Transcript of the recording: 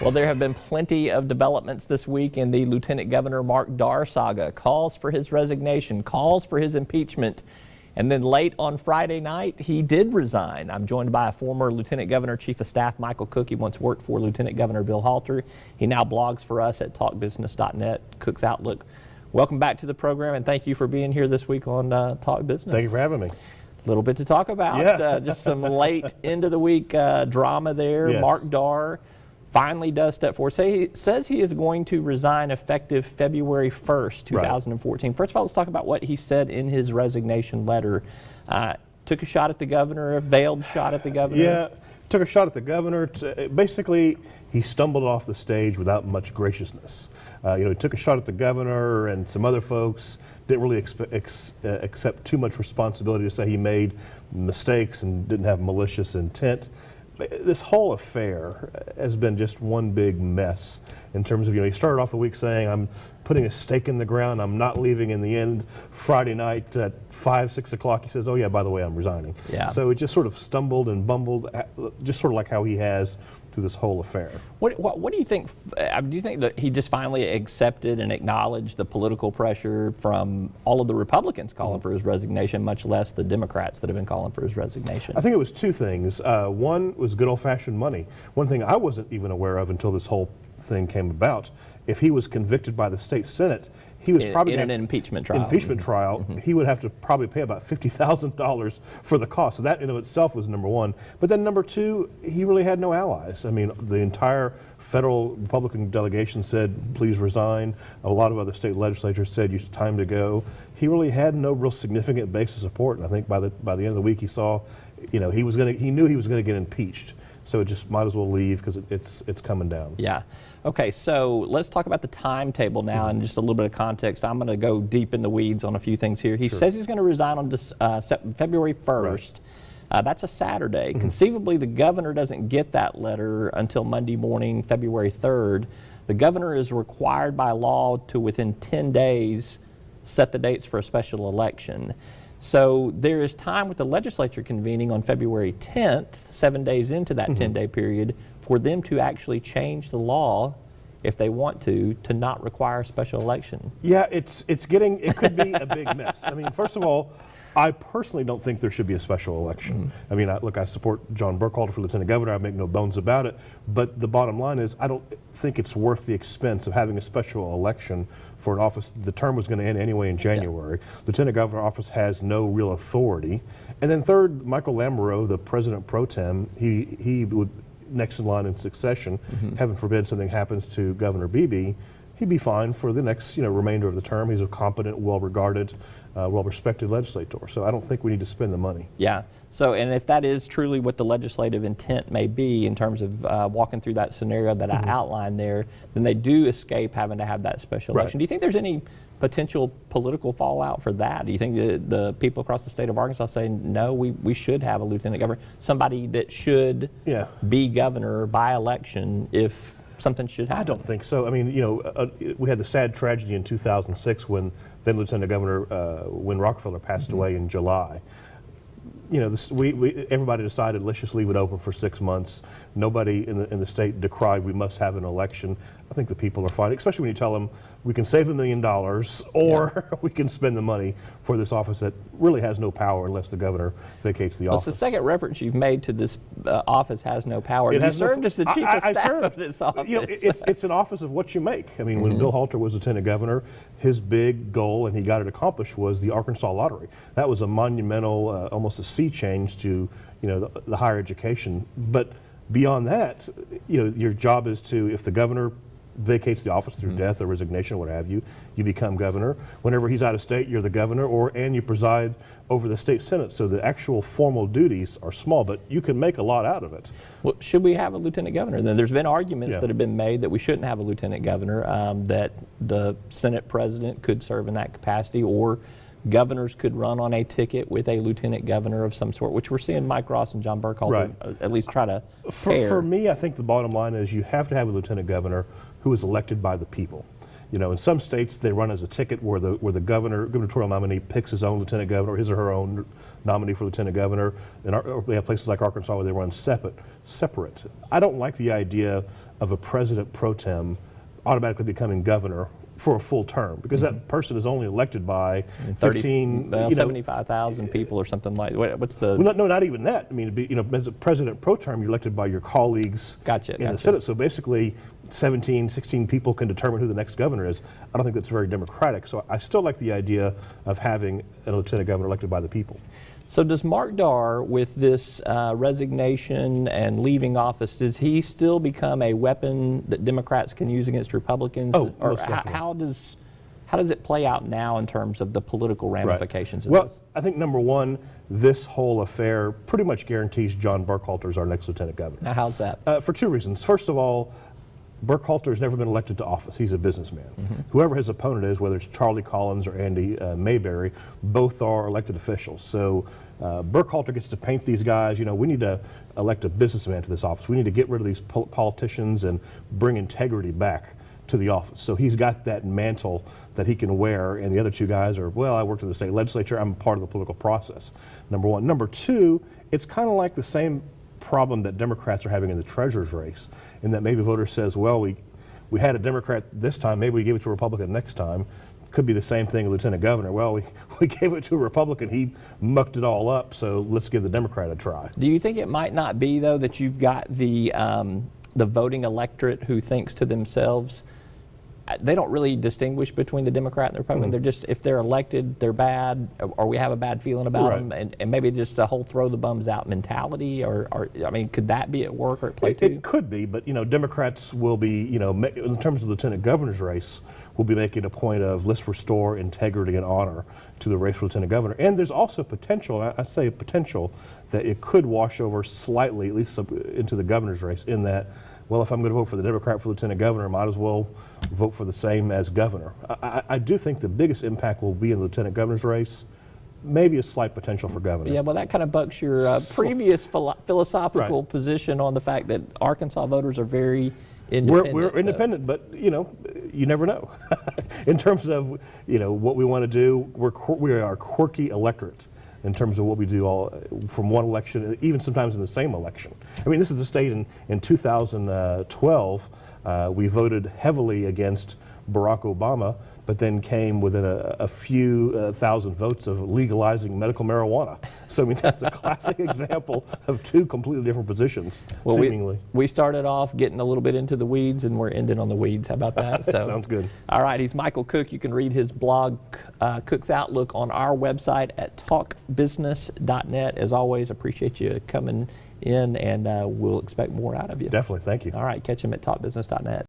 Well, there have been plenty of developments this week in the Lieutenant Governor Mark Darr saga. Calls for his resignation, calls for his impeachment, and then late on Friday night, he did resign. I'm joined by a former Lieutenant Governor, Chief of Staff Michael Cook. He once worked for Lieutenant Governor Bill Halter. He now blogs for us at talkbusiness.net, Cook's Outlook. Welcome back to the program, and thank you for being here this week on Talk Business. Thank you for having me. A little bit to talk about. Yeah. Just some late end of the week drama there. Yes. Mark Darr finally does step forward. Says he is going to resign effective February 1st, 2014. Right. First of all, let's talk about what he said in his resignation letter. Took a shot at the governor, a veiled shot at the governor. Yeah, took a shot at the governor. Basically, he stumbled off the stage without much graciousness. He took a shot at the governor and some other folks. Didn't really accept too much responsibility to say he made mistakes and didn't have malicious intent. This whole affair has been just one big mess in terms of, he started off the week saying, I'm putting a stake in the ground, I'm not leaving. In the end, Friday night at 5, 6 o'clock, he says, oh yeah, by the way, I'm resigning. Yeah. So it just sort of stumbled and bumbled, just sort of like how he has through this whole affair. What do you think? Do you think that he just finally accepted and acknowledged the political pressure from all of the Republicans calling for his resignation, much less the Democrats that have been calling for his resignation? I think it was two things. One was good old-fashioned money. One thing I wasn't even aware of until this whole thing came about, if he was convicted by the state Senate, he was probably in an impeachment trial. He would have to probably pay about $50,000 for the cost. So that in of itself was number one. But then number two, he really had no allies. I mean, the entire federal Republican delegation said, please resign. A lot of other state legislatures said, it's time to go. He really had no real significant base of support. And I think by the end of the week, he saw, he knew he was going to get impeached. So it just might as well leave because it's coming down. Yeah. Okay, so let's talk about the timetable now and just a little bit of context. I'm going to go deep in the weeds on a few things here. He says he's going to resign on February 1st. Right. That's a Saturday. Conceivably, the governor doesn't get that letter until Monday morning, February 3rd. The governor is required by law to, within 10 days, set the dates for a special election. So there is time with the legislature convening on February 10th, 7 days into that 10-day period, for them to actually change the law, if they want to not require a special election. Yeah, it could be a big mess. I mean, first of all, I personally don't think there should be a special election. I mean, I support John Burkhalter for Lieutenant Governor. I make no bones about it. But the bottom line is, I don't think it's worth the expense of having a special election for an office. The term was going to end anyway in January. Yeah. Lieutenant Governor office has no real authority. And then third, Michael Lamoureux, the President pro tem, he would next in line in succession. Heaven forbid something happens to Governor Beebe, he'd be fine for the next remainder of the term. He's a competent, well-regarded, well-respected legislator. So I don't think we need to spend the money. Yeah. So, and if that is truly what the legislative intent may be in terms of walking through that scenario that I outlined there, then they do escape having to have that special election. Do you think there's any potential political fallout for that? Do you think the people across the state of Arkansas say, no, we should have a lieutenant governor, somebody that should be governor by election if something should happen? I don't think so. I mean, we had the sad tragedy in 2006 when then Lieutenant Governor Win Rockefeller passed away in July. Everybody decided, let's just leave it open for 6 months. Nobody in the state decried we must have an election. I think the people are fine, especially when you tell them we can save $1 million or we can spend the money for this office that really has no power unless the governor vacates the office. It's the second reference you've made to this office has no power. You served as the chief of staff of this office. It's an office of what you make. I mean, when Bill Halter was lieutenant governor, his big goal, and he got it accomplished, was the Arkansas lottery. That was a monumental, almost a sea change to the higher education. But beyond that, your job is to, if the governor vacates the office through death or resignation, what have you, you become governor. Whenever he's out of state, you're the governor, and you preside over the state senate. So the actual formal duties are small, but you can make a lot out of it. Well, should we have a lieutenant governor? Then there's been arguments that have been made that we shouldn't have a lieutenant governor, that the Senate president could serve in that capacity, or governors could run on a ticket with a lieutenant governor of some sort, which we're seeing Mike Ross and John Burkhalter at least try to pair. For me, I think the bottom line is you have to have a lieutenant governor who is elected by the people. In some states they run as a ticket where the gubernatorial nominee picks his own lieutenant governor, his or her own nominee for lieutenant governor. And we have places like Arkansas where they run separate. I don't like the idea of a president pro tem automatically becoming governor for a full term, because that person is only elected by 15, 75,000 people or something like. What's the? Well, no, not even that. I mean, as a president pro term, you're elected by your colleagues in the Senate. So basically, 17, 16 people can determine who the next governor is. I don't think that's very democratic. So I still like the idea of having a lieutenant governor elected by the people. So does Mark Darr, with this resignation and leaving office, does he still become a weapon that Democrats can use against Republicans? Oh, or most definitely. how does it play out now in terms of the political ramifications of well, this? I think number one, this whole affair pretty much guarantees John Burkhalter is our next lieutenant governor. Now, how's that? For two reasons. First of all, Burkhalter has never been elected to office. He's a businessman. Whoever his opponent is, whether it's Charlie Collins or Andy Mayberry, both are elected officials. So Burkhalter gets to paint these guys, we need to elect a businessman to this office. We need to get rid of these politicians and bring integrity back to the office. So he's got that mantle that he can wear, and the other two guys are, well, I worked in the state legislature, I'm part of the political process, number one. Number two, it's kind of like the same problem that Democrats are having in the treasurer's race, in that maybe voters says, well, we had a Democrat this time, maybe we give it to a Republican next time. Could be the same thing, lieutenant governor. Well, we gave it to a Republican, he mucked it all up, so let's give the Democrat a try. Do you think it might not be, though, that you've got the voting electorate who thinks to themselves, they don't really distinguish between the Democrat and the Republican. They're just, if they're elected, they're bad, or we have a bad feeling about them, and maybe just a whole throw the bums out mentality, or I mean, could that be at work or at play too? It could be, but Democrats will be, in terms of the lieutenant governor's race, will be making a point of let's restore integrity and honor to the race for lieutenant governor. And there's also potential, and I say potential, that it could wash over slightly, at least into the governor's race, in that, well, if I'm going to vote for the Democrat for lieutenant governor, I might as well vote for the same as governor. I do think the biggest impact will be in the lieutenant governor's race, maybe a slight potential for governor. Yeah, well, that kind of bucks your previous philosophical position on the fact that Arkansas voters are very independent. We're independent, but you never know. In terms of what we want to do, we are a quirky electorate in terms of what we do all from one election, even sometimes in the same election. I mean, this is the state in 2012, we voted heavily against Barack Obama, but then came within a few thousand votes of legalizing medical marijuana. So I mean, that's a classic example of two completely different positions, well, seemingly. We started off getting a little bit into the weeds, and we're ending on the weeds. How about that? So, sounds good. All right, he's Michael Cook. You can read his blog, Cook's Outlook, on our website at talkbusiness.net. As always, appreciate you coming in, and we'll expect more out of you. Definitely, thank you. All right, catch him at talkbusiness.net.